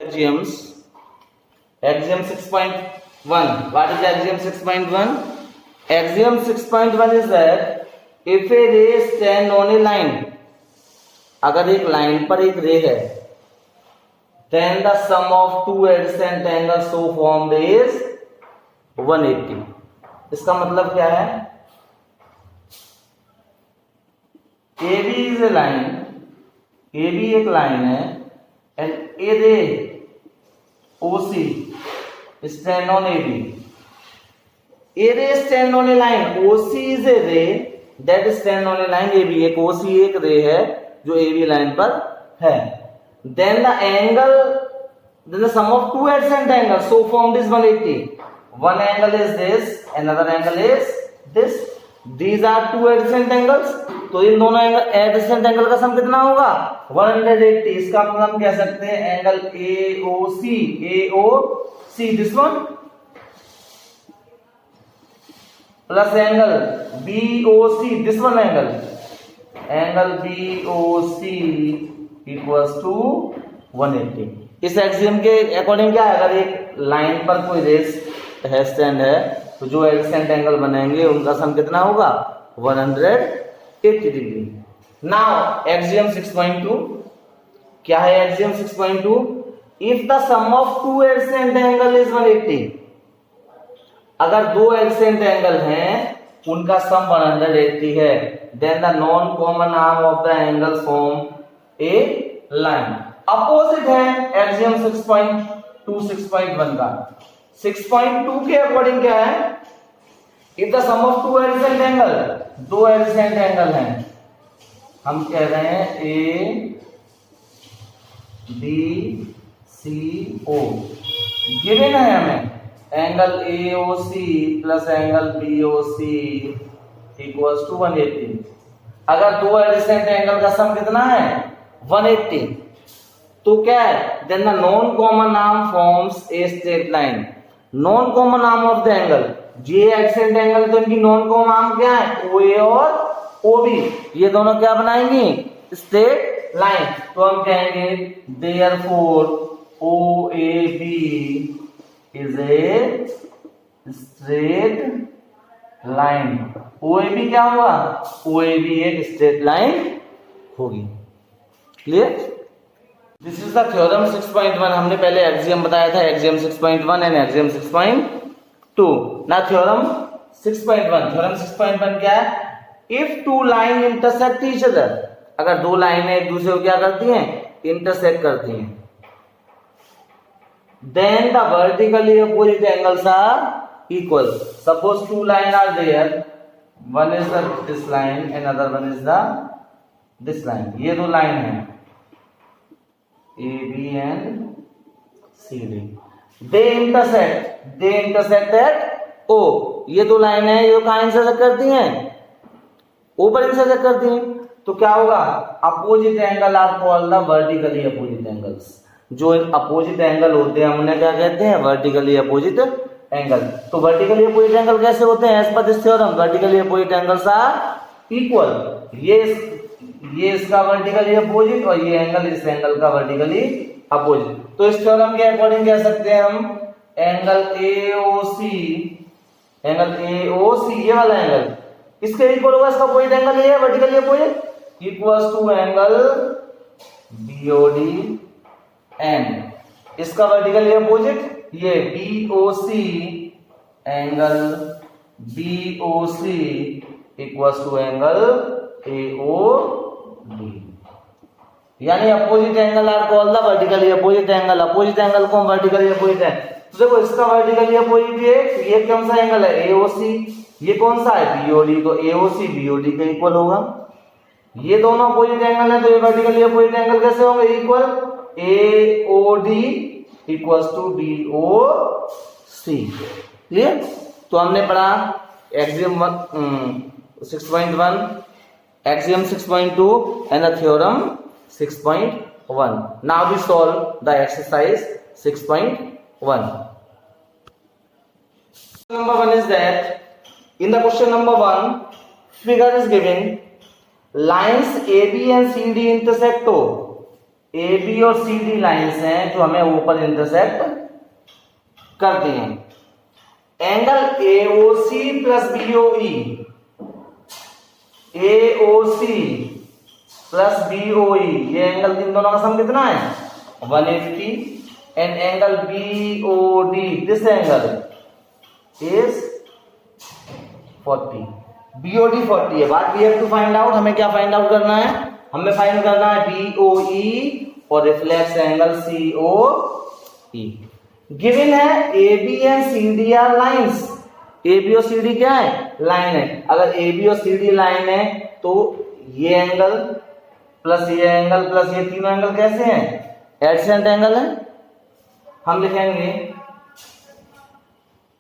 Axioms. Axiom 6.1. What is axiom 6.1? Axiom 6.1 is that if a ray stand on a line, अगर एक line पर एक रे है, then the sum of two adjacent angles so formed is 180. इसका मतलब क्या है? AB is a line, AB एक लाइन है, and a ray OC stand on AB. A ray stand on a line. OC is a ray that stand on a line AB. एक OC एक रे है जो AB लाइन पर है. Then the angle, then the sum of two adjacent angles so formed is 180. One angle is this, another angle is this. These are two adjacent angles. तो इन दोनों adjacent angle का sum कितना होगा? 180. इसका मतलब हम कह सकते हैं angle AOC this one plus angle BOC this one angle BOC equals to 180. इस एक्सियम के अकॉर्डिंग क्या है? अगर एक लाइन पर कोई रेस है स्टैंड है तो जो एडजेसेंट एंगल बनेंगे उनका सम कितना होगा? 180 डिग्री. नाउ एक्सियम 6.2 क्या है? Axiom 6.2 if the sum of two adjacent angle is 180. अगर दो एडजेसेंट एंगल हैं उनका सम 180 है, then the non common arm of the angle form a line. Opposite है एक्सियम 6.2 6.1 का. 6.2 के अकॉर्डिंग क्या है? If the sum of two adjacent angle, दो एडजेसेंट एंगल हैं, हम कह रहे हैं A B C O, given है हमें angle AOC plus angle BOC equals to 180. अगर दो एडजेसेंट एंगल का सम कितना है? 180. तो क्या है? Then the non common arm forms a straight line. Non common arm of the angle, ये एडजेसेंट एंगल तो इनकी नॉन कॉमन आर्म क्या है? OA और OB. ये दोनों क्या बनाएंगी? Straight line. तो हम कहेंगे therefore OAB is a straight line. OAB क्या हुआ? OAB एक स्ट्रेट लाइन होगी. Clear? This is the theorem 6.1. हमने पहले एक्सियम बताया था, एक्सियम 6.1 एंड एक्सियम 6.2. ना थ्योरम 6.1. थ्योरम 6.1 क्या है? If two line intersect each other, अगर दो लाइनें एक दूसरे को क्या करती हैं? इंटरसेक्ट करती हैं, then the vertically opposite angles are equal. Suppose two lines are there, one is this line and another one is this line. ये दो लाइन हैं AB and CD. They intersect at O. ये दो line है, ये कहाँ intersect करती हैं? O पर इंटरसेक्ट करती हैं. तो क्या होगा? Opposite angle are called the vertically opposite angles. जो अपोजिट एंगल होते हैं उन्हें क्या कहते हैं? Vertically opposite angle. तो वर्टिकली अपोजिट एंगल कैसे होते हैं? As per this theorem vertically opposite angles are equal. ये इसका वर्टिकली अपोजिट और ये एंगल इस एंगल का वर्टिकली अपोजिट. तो इस थ्योरम के अकॉर्डिंग कह सकते हैं हम एंगल AOC ये वाला एंगल इसके इक्वल होगा, इसका अपोजिट एंगल ये है vertically opposite, equals to angle BOD and इसका वर्टिकली अपोजिट ये BOC angle BOC equals to angle AOD. यानी opposite angle are called the vertically opposite angle. Opposite angle को हम वर्टिकली अपोजिट है. तो देखो इसका वर्टिकली अपोजिट ये कौन सा एंगल है? AOC. ये कौन सा है? BOD. तो AOC BOD के इक्वल होगा. ये दोनों अपोजिट एंगल है तो ये वर्टिकली अपोजिट एंगल कैसे होंगे? Equal. AOD equals to BOC. Clear? तो हमने पढ़ा axiom 6.1, axiom 6.2 and the theorem 6.1. Now we solve the exercise 6.1. Number 1 is that in the question number 1 figure is given lines AB and CD intersect O A B और C D lines हैं जो हमें ओ पर intersect करती हैं। Angle A O C plus B O E, A O C plus B O E, ये angle इन दोनों का सम कितना है 180, and angle B O D, this angle is 40, B O D 40 है। बात we have to find out, हमें क्या फाइंड आउट करना है, हमें फाइंड करना है बी ओ ई और reflex angle C O E. Given है A B and C D are lines, A B और सी डी क्या है लाइन है। अगर ए बी और सी डी लाइन है तो ये एंगल प्लस ये एंगल प्लस ये तीनों एंगल कैसे हैं एडजेसेंट एंगल है। हम लिखेंगे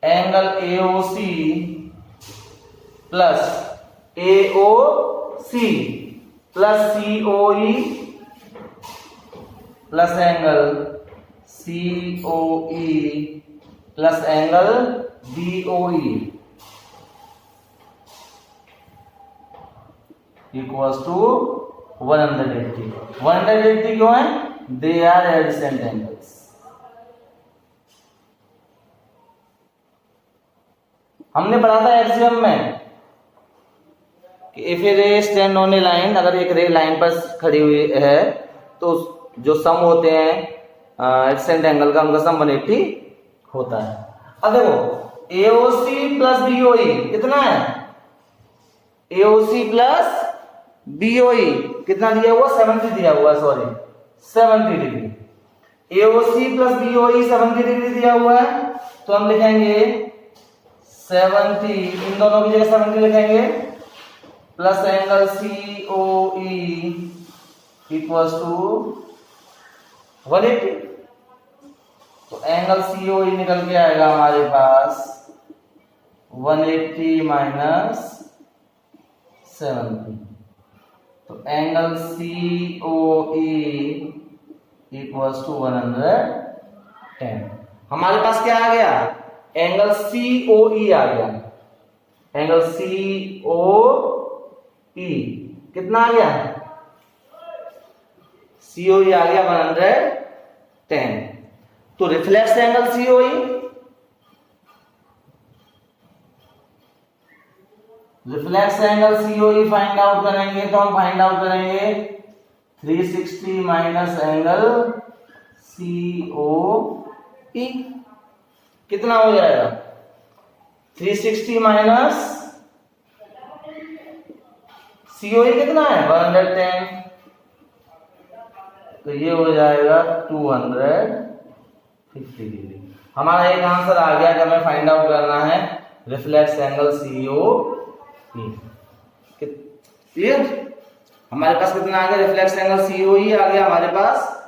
angle A O C plus A O C plus C O E plus angle C O E plus angle B O E equals to 180। 180 क्यों है, दे आर एडजेसेंट एंगल्स। हमने पढ़ा था एलसीएम में कि इफ ए रे स्टैंड ऑन ए लाइन, अगर एक रे लाइन पर खड़ी हुई है तो जो सम होते हैं एडजेसेंट एंगल का, उनका सम 180 होता है। अब देखो एओसी प्लस बीओई कितना है, एओसी प्लस बीओई कितना दिया हुआ 70 दिया हुआ, sorry 70 degree. AOC plus BOE 70 degree दिया हुआ है, तो हम लिखेंगे 70, इन दोनों की जगह 70 लिखेंगे, plus angle C O E equals to 180। तो एंगल सी ओ ई निकल के आएगा हमारे पास 180 माइनस 70। तो angle C O E equals to 110। हमारे पास क्या आ गया, एंगल सी ओ ई आ गया। एंगल सी ओ ई कितना आ गया, सी ओ ई आ गया 110। तो रिफ्लेक्स एंगल सी ओ ई, रिफ्लेक्स एंगल सी ओ ई फाइंड आउट करेंगे तो हम फाइंड आउट करेंगे 360 माइनस एंगल सी ओ ई, कितना हो जाएगा 360 माइनस सी ओ ई कितना है 110, तो ये हो जाएगा 250 डिग्री। हमारा एक आंसर आ गया कि हमें फाइंड आउट करना है रिफ्लेक्स एंगल सी ओ ई। क्लियर, हमारे पास कितना आ गया, रिफ्लेक्स एंगल सी ओ ई आ गया हमारे पास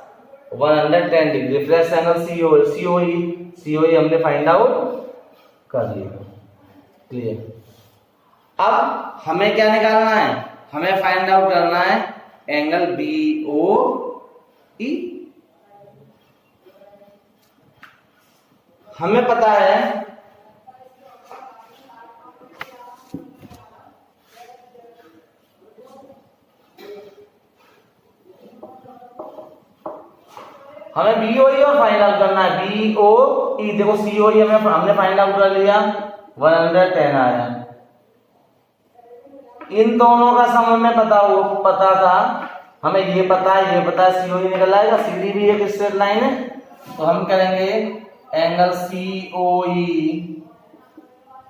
110 degree. Reflex angle C O ई हमने फाइंड आउट कर लिया। क्लियर, अब हमें क्या निकालना है, हमें फाइंड आउट करना है एंगल बी ओ ई। हमें पता है हमें बीओई और फाइंड आउट करना है बीओई। देखो सीओई हमने फाइंड आउट कर लिया 110 आया। इन दोनों का सम हमें पता था, हमें ये पता है सीओई निकल आएगा। सीडी भी एक स्ट्रेट लाइन है, तो हम करेंगे angle COE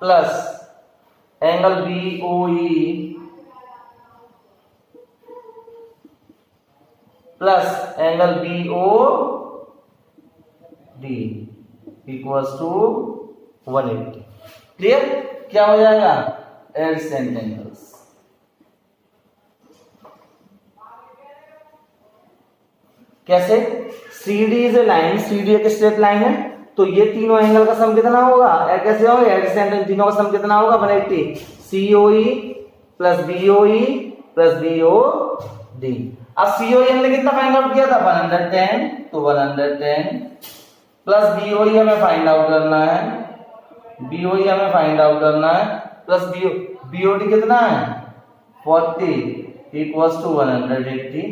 plus angle BOE plus angle BO D equals to 180। Clear, क्या हो जाएगा एडजेसेंट एंगल्स। कैसे, CD is a line, CD एक स्ट्रेट लाइन है, तो ये तीनों एंगल का सम कितना होगा, कैसे होगा एडजेसेंट, तीनों का सम कितना होगा 180। COE plus BOE plus BOD। अब COE हमने कितना फाइंड आउट किया था 110, तो 110 प्लस BOE हमें फाइंड आउट करना है, BOE हमें फाइंड आउट करना है, प्लस BOD कितना है 40 equals to 180।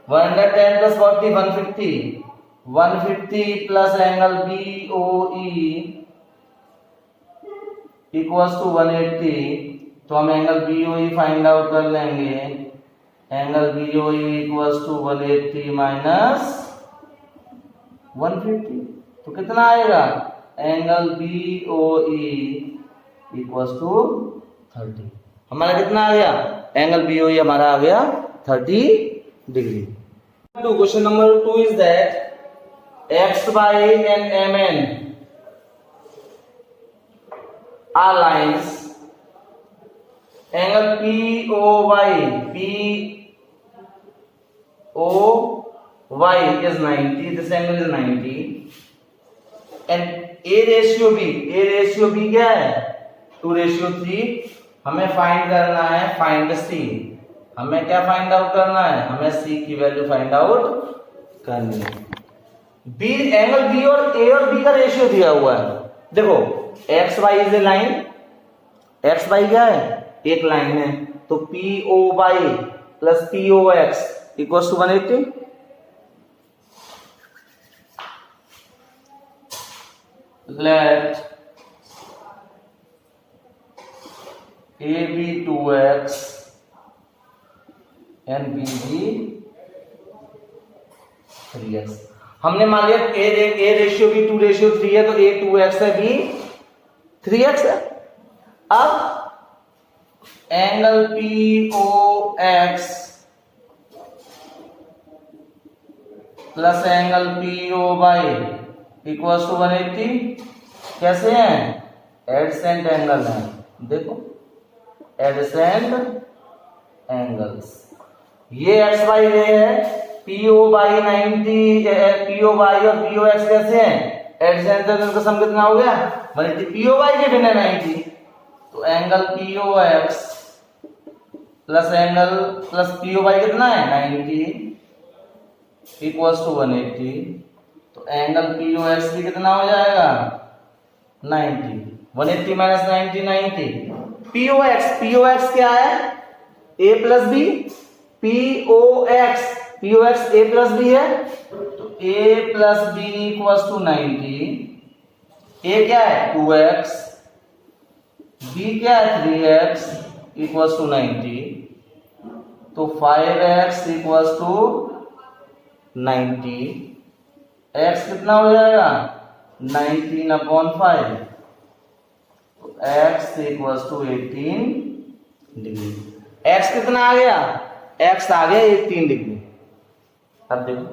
110 plus 40 150, 150 plus angle BOE equals to 180। तो हम एंगल BOE फाइंड आउट कर लेंगे। Angle BOE equals to 180 minus 150, तो कितना आएगा? Angle BOE equals to 30। हमारा कितना आ गया? एंगल BOE हमारा आ गया 30 degree. Question number 2 is that XY and MN are lines. Angle POY is 90. This angle is 90. And A ratio B क्या है? 2:3। हमें फाइंड करना है, फाइंड C। हमें क्या फाइंड आउट करना है? हमें C की वैल्यू फाइंड आउट करनी है। B, एंगल B और A और B का रेशियो दिया हुआ है। देखो XY is a line, XY क्या है? एक लाइन है, तो POY plus POX equals to 180। Let AB 2x and BB 3x। हमने मान लिया A रेशियो B 2:3 है, तो A 2x है, B 3x है। अब angle POX plus angle POY equals to 180 कैसे हैं? एडसेंट एंगल है। देखो एडसेंट एंगल्स, ये XY रे है, POY 90, POY और POX कैसे हैं? एडसेंट एंगल का सम कितना हो गया? 180। POY के बिना 90, तो angle POX plus angle plus POY कितना है? 90 इक्वल्स टू 180। तो एंगल POX भी कितना हो जाएगा? 90। 180 माइनस 90 90। POX क्या है? A plus B। POX A plus B है, तो A plus B equals to 90। A क्या है? 2x, B क्या है? 3x equals to 90। तो 5x इक्वल्स टू 90। x कितना हो जाएगा? 19/5। तो x equals to 18 degree. x कितना आ गया? x आ गया 18 डिग्री। अब देखो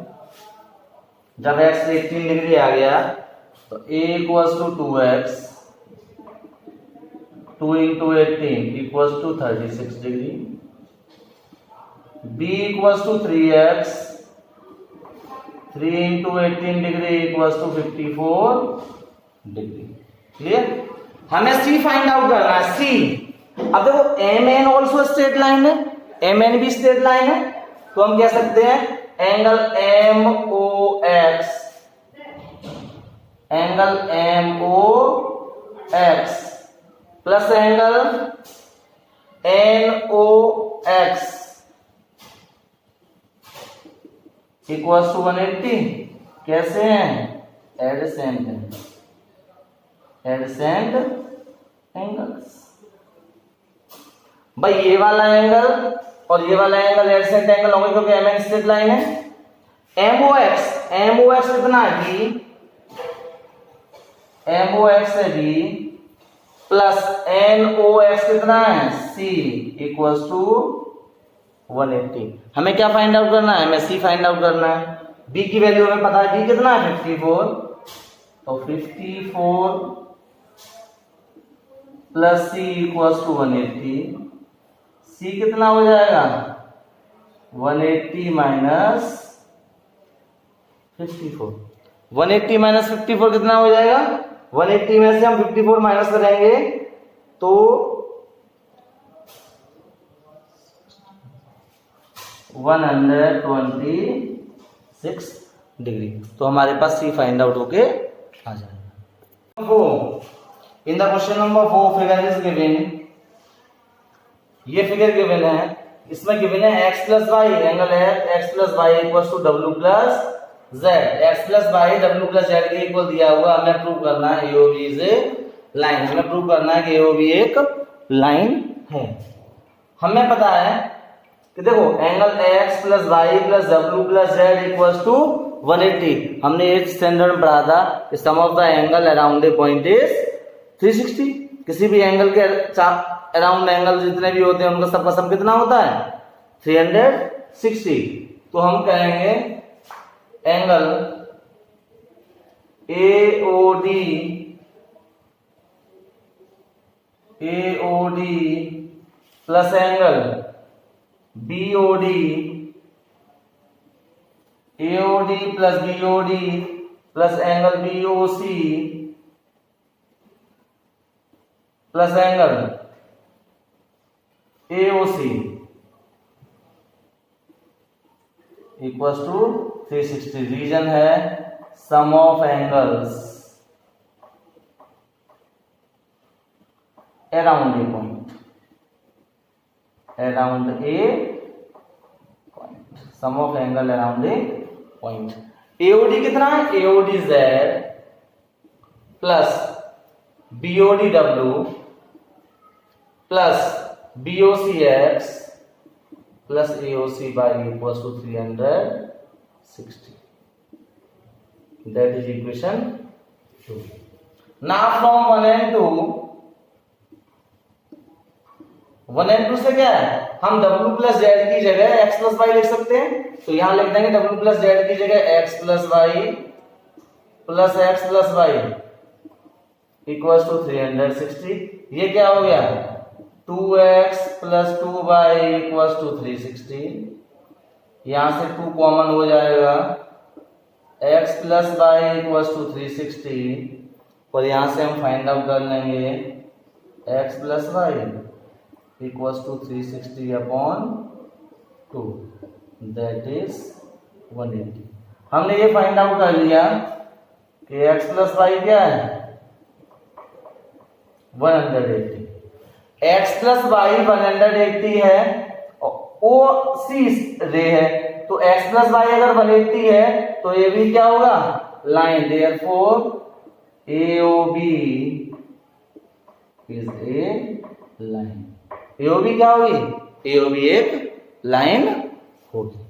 जब x 18 डिग्री आ गया तो a equals to 2x, 2 into 18 equals to 36 degree. b equals to 3x, 3 into 18 degree equals to 54 degree. Clear? हमें C फाइंड आउट करना है। C, अब देखो MN ऑल्सो स्ट्रेट लाइन है, MN भी स्ट्रेट लाइन है, तो हम कह सकते हैं angle MOX plus angle NOX equals to 180। कैसे हैं? Adjacent angles. भाई ये वाला एंगल और ये वाला एंगल एडसेंट एंगल होंगे क्योंकि MN स्ट्रेट लाइन है। MOX कितना है? B, MOX है B प्लस NOX कितना है? C equals to 180। हमें क्या फाइंड आउट करना है? हमें C फाइंड आउट करना है। B की वैल्यू हमें पता है, B कितना है? 54। तो 54 plus C equals to 180। C कितना हो जाएगा? 180 माइनस 54। 180 माइनस 54 कितना हो जाएगा? 180 में से हम 54 माइनस करेंगे तो 126 डिग्री। तो हमारे पास C फाइंड आउट होके आ जाएगा। In the question number 4 figure is given. ये फिगर गिवन है इसमें गिवन है x प्लस वाई, एंगल है x plus y equal to डब्ल्यू plus z. x plus y डब्ल्यू प्लस जेड के इक्वल दिया हुआ, हमें प्रूव करना है AOB इज ए लाइन। हमें प्रूव करना है कि AOB एक लाइन है। हमें पता है कि देखो angle x plus Y plus W plus Z equal to 180। हमने एट स्टैंडर्ड में पढ़ा था कि sum of the angle around a point is 360। किसी भी एंगल के अराउंड एंगल जितने भी होते हैं उनका सबका सम कितना होता है 360। तो हम कहेंगे angle AOD plus angle BOD, AOD plus BOD plus angle BOC plus angle AOC equals to 360। Reason है sum of angles around a point, around a point, sum of angle around a point. AOD कितना है, AOD Z plus BOD W plus BOC X plus AOC Y equals to 360. That is equation 2. Now from 1 and 2, 1 and 2 से क्या है, हम W plus Z की जगह x plus Y लिख सकते हैं। तो यहां लिख देंगे W प्लस जेड की जगह x plus Y plus x plus y equals to 360। ये क्या हो गया 2x plus 2y equals to 360। यहां से 2 कॉमन हो जाएगा, x plus y equals to 360 और यहां से हम फाइंड आउट कर लेंगे x plus y equals to 360 upon 2, that is 180। हमने ये फाइंड आउट कर लिया कि x प्लस वाई क्या है 180। x प्लस वाई 180 है, OC रे है, तो x प्लस वाई अगर 180 है तो ये भी क्या होगा line. Therefore AOB is a line. AOB क्या होगी, AOB एक लाइन होगी।